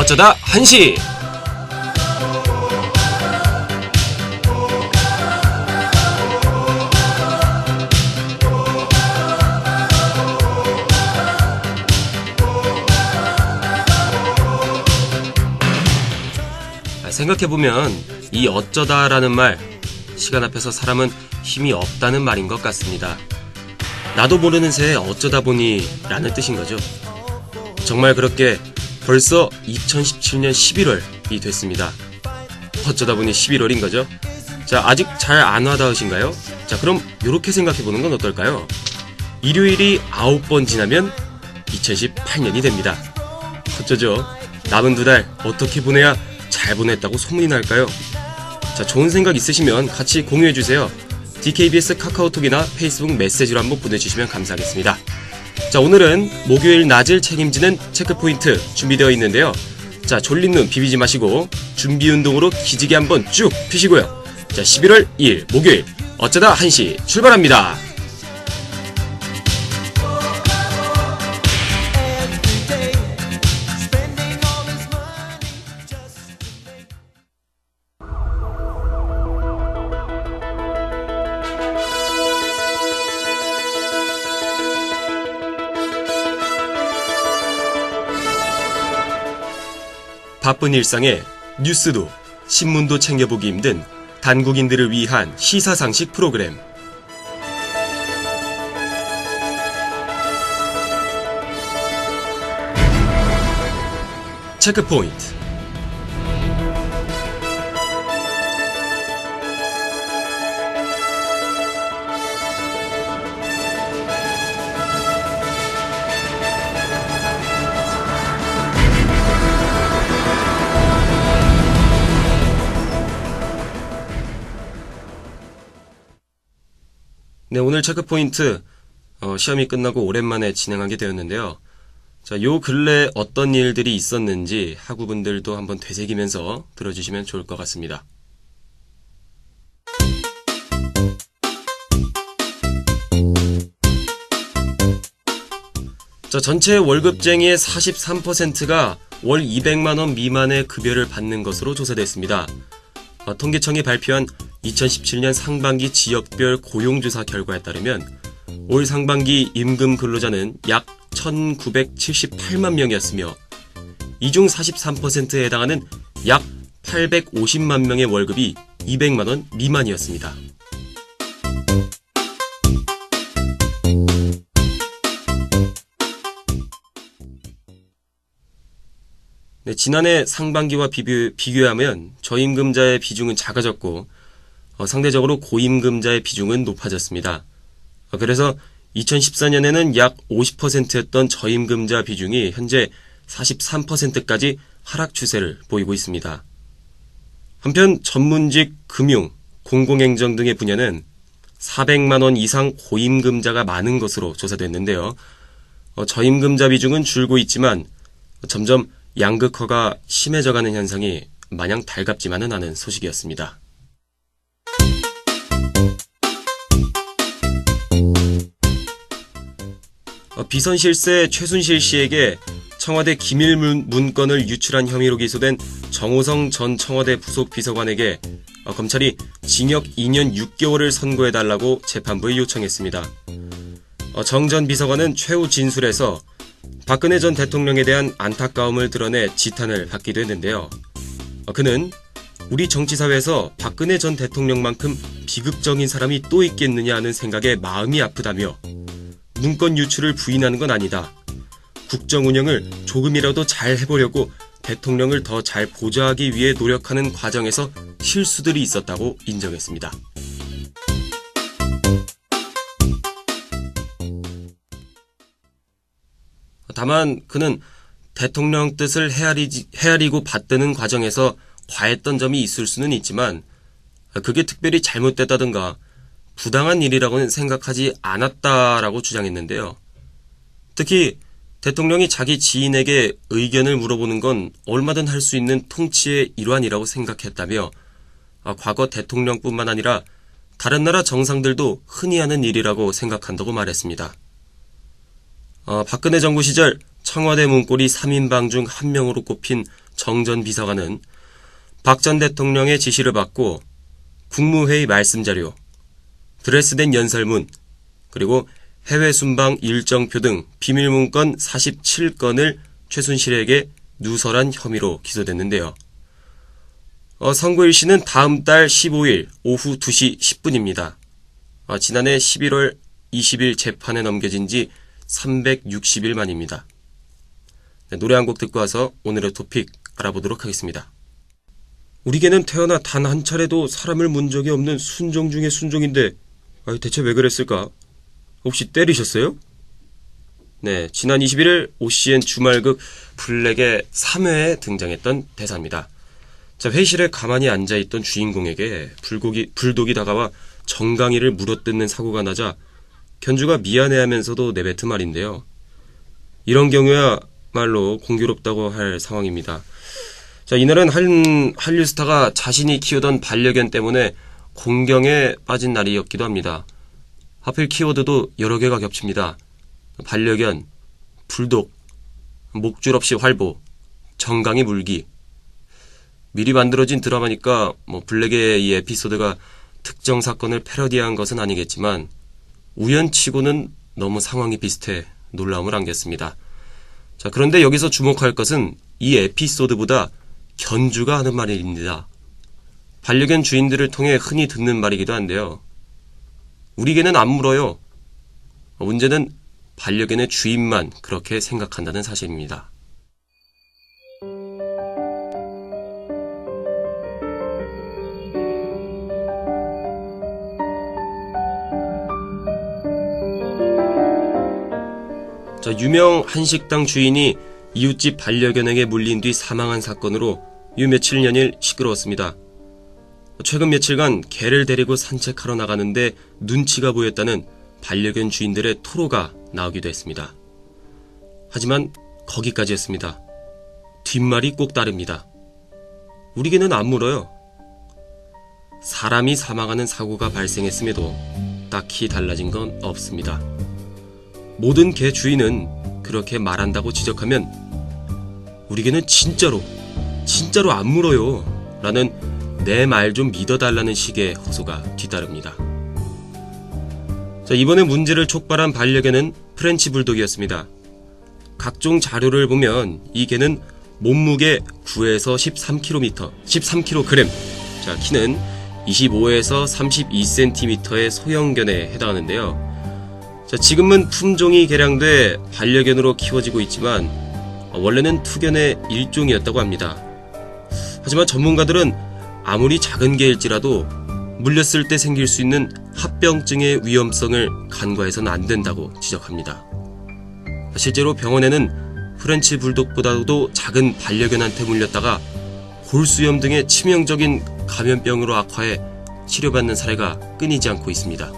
어쩌다 한시. 생각해보면 이 어쩌다라는 말, 시간 앞에서 사람은 힘이 없다는 말인 것 같습니다. 나도 모르는 새에 어쩌다 보니 라는 뜻인 거죠. 정말 그렇게 벌써 2017년 11월이 됐습니다. 어쩌다 보니 11월인 거죠. 자, 아직 잘 안 와닿으신가요? 자, 그럼 이렇게 생각해보는 건 어떨까요? 일요일이 9번 지나면 2018년이 됩니다. 어쩌죠? 남은 2달 어떻게 보내야 잘 보냈다고 소문이 날까요? 자, 좋은 생각 있으시면 같이 공유해주세요. DKBS 카카오톡이나 페이스북 메시지로 한번 보내주시면 감사하겠습니다. 자, 오늘은 목요일 낮을 책임지는 체크포인트 준비되어 있는데요. 자, 졸린 눈 비비지 마시고 준비 운동으로 기지개 한번 쭉 펴시고요. 자, 11월 2일 목요일 어쩌다 한시 출발합니다. 바쁜 일상에 뉴스도 신문도 챙겨보기 힘든 단국인들을 위한 시사상식 프로그램. 체크포인트. 네, 오늘 체크포인트 시험이 끝나고 오랜만에 진행하게 되었는데요. 자, 요 근래 어떤 일들이 있었는지 학우분들도 한번 되새기면서 들어주시면 좋을 것 같습니다. 자, 전체 월급쟁이의 43%가 월 200만원 미만의 급여를 받는 것으로 조사됐습니다. 통계청이 발표한 2017년 상반기 지역별 고용조사 결과에 따르면 올 상반기 임금 근로자는 약 1978만 명이었으며 이 중 43%에 해당하는 약 850만 명의 월급이 200만원 미만이었습니다. 네, 지난해 상반기와 비교하면 저임금자의 비중은 작아졌고 상대적으로 고임금자의 비중은 높아졌습니다. 그래서 2014년에는 약 50%였던 저임금자 비중이 현재 43%까지 하락 추세를 보이고 있습니다. 한편 전문직, 금융, 공공행정 등의 분야는 400만 원 이상 고임금자가 많은 것으로 조사됐는데요. 저임금자 비중은 줄고 있지만 점점 양극화가 심해져가는 현상이 마냥 달갑지만은 않은 소식이었습니다. 비선실세 최순실 씨에게 청와대 기밀 문건을 유출한 혐의로 기소된 정호성 전 청와대 부속 비서관에게 검찰이 징역 2년 6개월을 선고해달라고 재판부에 요청했습니다. 정 전 비서관은 최후 진술에서 박근혜 전 대통령에 대한 안타까움을 드러내 지탄을 받기도 했는데요. 그는 우리 정치사회에서 박근혜 전 대통령만큼 비극적인 사람이 또 있겠느냐 하는 생각에 마음이 아프다며 문건 유출을 부인하는 건 아니다. 국정 운영을 조금이라도 잘 해보려고 대통령을 더 잘 보좌하기 위해 노력하는 과정에서 실수들이 있었다고 인정했습니다. 다만 그는 대통령 뜻을 헤아리고 받드는 과정에서 과했던 점이 있을 수는 있지만 그게 특별히 잘못됐다든가 부당한 일이라고는 생각하지 않았다라고 주장했는데요. 특히 대통령이 자기 지인에게 의견을 물어보는 건 얼마든 할 수 있는 통치의 일환이라고 생각했다며 과거 대통령뿐만 아니라 다른 나라 정상들도 흔히 하는 일이라고 생각한다고 말했습니다. 박근혜 정부 시절 청와대 문고리 3인방 중 한 명으로 꼽힌 정 전 비서관은 박 전 대통령의 지시를 받고 국무회의 말씀자료, 드레스덴 연설문, 그리고 해외 순방 일정표 등 비밀문건 47건을 최순실에게 누설한 혐의로 기소됐는데요. 선고 일시는 다음 달 15일 오후 2시 10분입니다. 지난해 11월 20일 재판에 넘겨진 지 360일 만입니다. 네, 노래 한 곡 듣고 와서 오늘의 토픽 알아보도록 하겠습니다. 우리 개는 태어나 단 한 차례도 사람을 문 적이 없는 순종 중의 순종인데 대체 왜 그랬을까? 혹시 때리셨어요? 네, 지난 21일 OCN 주말극 블랙의 3회에 등장했던 대사입니다. 자, 회의실에 가만히 앉아있던 주인공에게 불독이 다가와 정강이를 물어뜯는 사고가 나자 견주가 미안해하면서도 내뱉은 말인데요. 이런 경우야말로 공교롭다고 할 상황입니다. 자, 이날은 한류 스타가 자신이 키우던 반려견 때문에 공경에 빠진 날이었기도 합니다. 하필 키워드도 여러 개가 겹칩니다. 반려견, 불독, 목줄 없이 활보, 정강이 물기. 미리 만들어진 드라마니까 블랙의 이 에피소드가 특정 사건을 패러디한 것은 아니겠지만 우연치고는 너무 상황이 비슷해 놀라움을 안겼습니다. 자, 그런데 여기서 주목할 것은 이 에피소드보다 견주가 하는 말입니다. 반려견 주인들을 통해 흔히 듣는 말이기도 한데요. 우리 개는 안 물어요. 문제는 반려견의 주인만 그렇게 생각한다는 사실입니다. 자, 유명 한식당 주인이 이웃집 반려견에게 물린 뒤 사망한 사건으로 요 며칠 연일 시끄러웠습니다. 최근 며칠간 개를 데리고 산책하러 나가는데 눈치가 보였다는 반려견 주인들의 토로가 나오기도 했습니다. 하지만 거기까지였습니다. 뒷말이 꼭 따릅니다. 우리 개는 안 물어요. 사람이 사망하는 사고가 발생했음에도 딱히 달라진 건 없습니다. 모든 개 주인은 그렇게 말한다고 지적하면 우리 개는 진짜로 안 물어요 라는 내 말 좀 믿어달라는 식의 호소가 뒤따릅니다. 자, 이번에 문제를 촉발한 반려견은 프렌치 불독이었습니다. 각종 자료를 보면 이 개는 몸무게 9에서 13kg, 자, 키는 25에서 32cm의 소형견에 해당하는데요. 자, 지금은 품종이 개량돼 반려견으로 키워지고 있지만 원래는 투견의 일종이었다고 합니다. 하지만 전문가들은 아무리 작은 개일지라도 물렸을 때 생길 수 있는 합병증의 위험성을 간과해서는 안 된다고 지적합니다. 실제로 병원에는 프렌치 불독보다도 작은 반려견한테 물렸다가 골수염 등의 치명적인 감염병으로 악화해 치료받는 사례가 끊이지 않고 있습니다.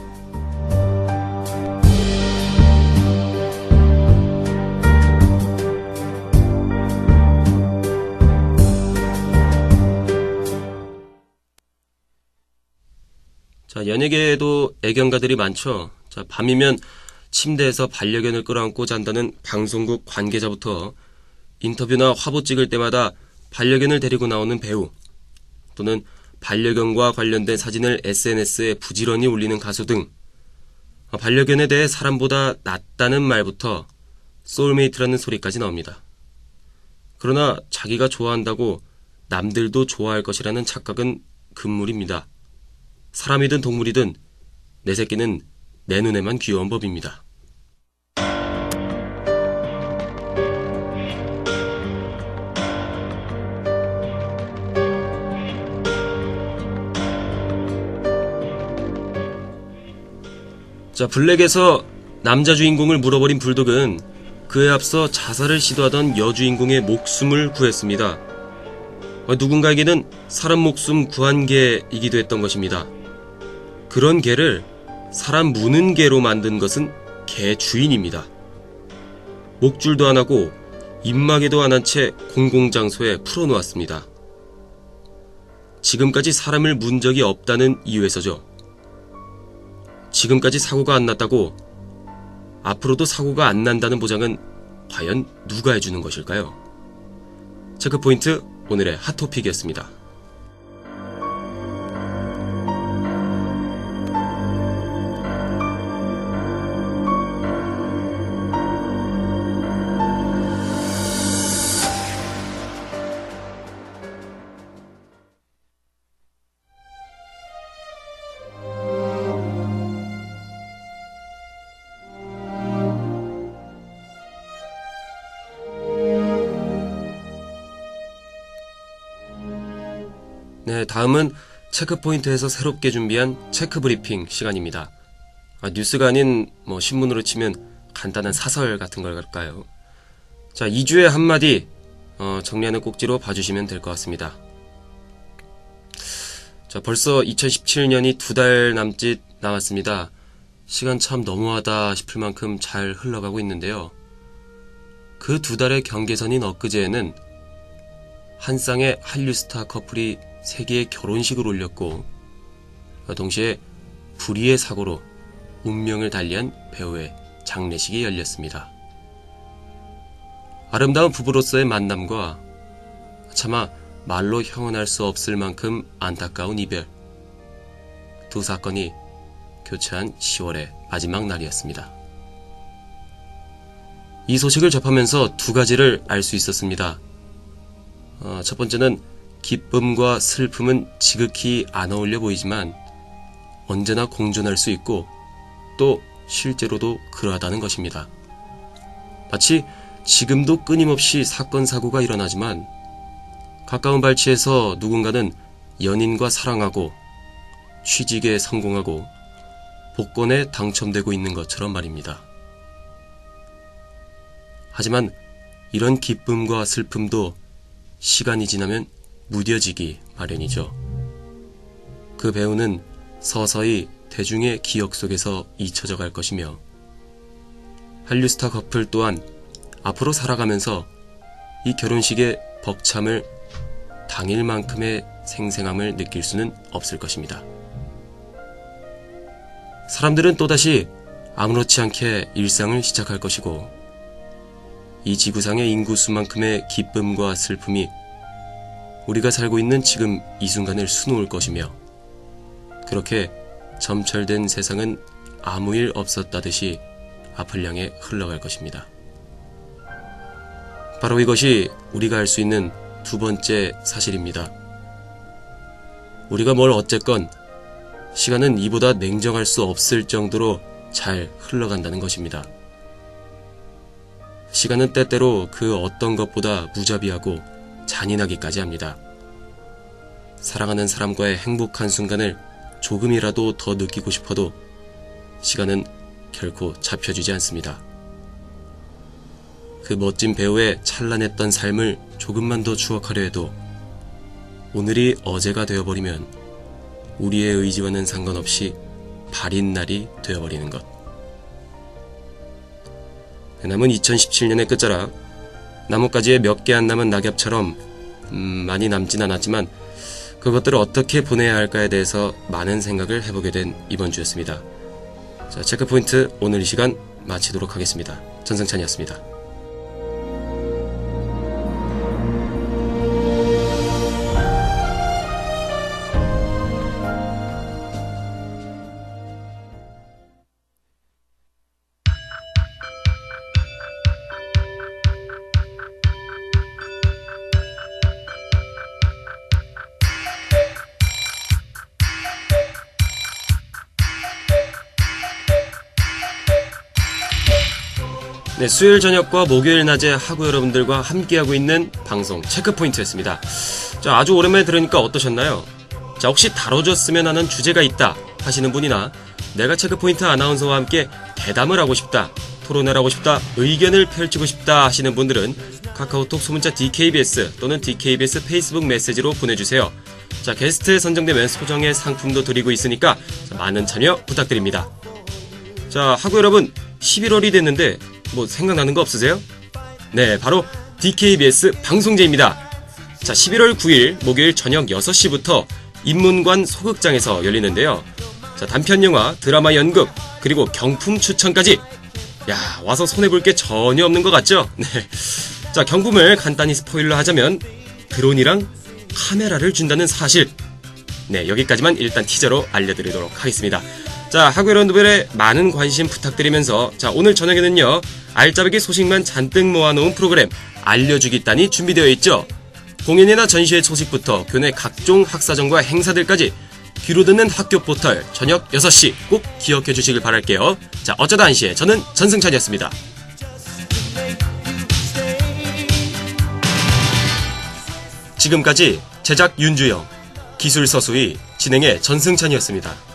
자, 연예계에도 애견가들이 많죠. 자, 밤이면 침대에서 반려견을 끌어안고 잔다는 방송국 관계자부터 인터뷰나 화보 찍을 때마다 반려견을 데리고 나오는 배우, 또는 반려견과 관련된 사진을 SNS에 부지런히 올리는 가수 등 반려견에 대해 사람보다 낫다는 말부터 소울메이트라는 소리까지 나옵니다. 그러나 자기가 좋아한다고 남들도 좋아할 것이라는 착각은 금물입니다. 사람이든 동물이든 내 새끼는 내 눈에만 귀여운 법입니다. 자, 블랙에서 남자 주인공을 물어버린 불독은 그에 앞서 자살을 시도하던 여주인공의 목숨을 구했습니다. 누군가에게는 사람 목숨 구한 개이기도 했던 것입니다. 그런 개를 사람 무는 개로 만든 것은 개 주인입니다. 목줄도 안 하고 입마개도 안 한 채 공공장소에 풀어놓았습니다. 지금까지 사람을 문 적이 없다는 이유에서죠. 지금까지 사고가 안 났다고 앞으로도 사고가 안 난다는 보장은 과연 누가 해주는 것일까요? 체크포인트 오늘의 핫토픽이었습니다. 네, 다음은 체크포인트에서 새롭게 준비한 체크브리핑 시간입니다. 뉴스가 아닌 신문으로 치면 간단한 사설 같은 걸까요? 자, 2주에 한마디 정리하는 꼭지로 봐주시면 될 것 같습니다. 자, 벌써 2017년이 2달 남짓 남았습니다. 시간 참 너무하다 싶을 만큼 잘 흘러가고 있는데요. 그 2달의 경계선인 엊그제에는 한 쌍의 한류 스타 커플이 세계의 결혼식을 올렸고, 동시에 불의의 사고로 운명을 달리한 배우의 장례식이 열렸습니다. 아름다운 부부로서의 만남과 차마 말로 형언할 수 없을 만큼 안타까운 이별, 두 사건이 교차한 10월의 마지막 날이었습니다. 이 소식을 접하면서 두 가지를 알 수 있었습니다. 첫 번째는 기쁨과 슬픔은 지극히 안 어울려 보이지만 언제나 공존할 수 있고 또 실제로도 그러하다는 것입니다. 마치 지금도 끊임없이 사건 사고가 일어나지만 가까운 발치에서 누군가는 연인과 사랑하고 취직에 성공하고 복권에 당첨되고 있는 것처럼 말입니다. 하지만 이런 기쁨과 슬픔도 시간이 지나면 무뎌지기 마련이죠. 그 배우는 서서히 대중의 기억 속에서 잊혀져 갈 것이며 한류스타 커플 또한 앞으로 살아가면서 이 결혼식의 벅참을 당일만큼의 생생함을 느낄 수는 없을 것입니다. 사람들은 또다시 아무렇지 않게 일상을 시작할 것이고 이 지구상의 인구수만큼의 기쁨과 슬픔이 우리가 살고 있는 지금 이 순간을 수놓을 것이며 그렇게 점철된 세상은 아무 일 없었다듯이 앞을 향해 흘러갈 것입니다. 바로 이것이 우리가 알 수 있는 두 번째 사실입니다. 우리가 뭘 어쨌건 시간은 이보다 냉정할 수 없을 정도로 잘 흘러간다는 것입니다. 시간은 때때로 그 어떤 것보다 무자비하고 잔인하기까지 합니다. 사랑하는 사람과의 행복한 순간을 조금이라도 더 느끼고 싶어도 시간은 결코 잡혀주지 않습니다. 그 멋진 배우의 찬란했던 삶을 조금만 더 추억하려 해도 오늘이 어제가 되어버리면 우리의 의지와는 상관없이 발인 날이 되어버리는 것. 남은 2017년의 끝자락, 나뭇가지에 몇 개 안 남은 낙엽처럼 많이 남진 않았지만 그것들을 어떻게 보내야 할까에 대해서 많은 생각을 해보게 된 이번 주였습니다. 자, 체크포인트 오늘 이 시간 마치도록 하겠습니다. 전승찬이었습니다. 네, 수요일 저녁과 목요일 낮에 하구 여러분들과 함께하고 있는 방송 체크포인트였습니다. 자, 아주 오랜만에 들으니까 어떠셨나요? 자, 혹시 다뤄줬으면 하는 주제가 있다 하시는 분이나 내가 체크포인트 아나운서와 함께 대담을 하고 싶다, 토론을 하고 싶다, 의견을 펼치고 싶다 하시는 분들은 카카오톡 소문자 DKBS 또는 DKBS 페이스북 메시지로 보내주세요. 자, 게스트에 선정되면 소정의 상품도 드리고 있으니까 많은 참여 부탁드립니다. 자, 하구 여러분, 11월이 됐는데 생각나는 거 없으세요? 네, 바로 DKBS 방송제입니다. 자, 11월 9일 목요일 저녁 6시부터 인문관 소극장에서 열리는데요. 자, 단편영화, 드라마 연극, 그리고 경품 추천까지. 야, 와서 손해볼 게 전혀 없는 것 같죠? 네. 자, 경품을 간단히 스포일러 하자면 드론이랑 카메라를 준다는 사실. 네, 여기까지만 일단 티저로 알려드리도록 하겠습니다. 자, 하구 여러분들의 많은 관심 부탁드리면서, 자, 오늘 저녁에는요, 알짜배기 소식만 잔뜩 모아놓은 프로그램 알려주기단이 준비되어 있죠. 공연이나 전시회 소식부터 교내 각종 학사정과 행사들까지 귀로 듣는 학교 포털 저녁 6시 꼭 기억해 주시길 바랄게요. 자, 어쩌다 한시에 저는 전승찬이었습니다. 지금까지 제작 윤주영, 기술 서수희, 진행의 전승찬이었습니다.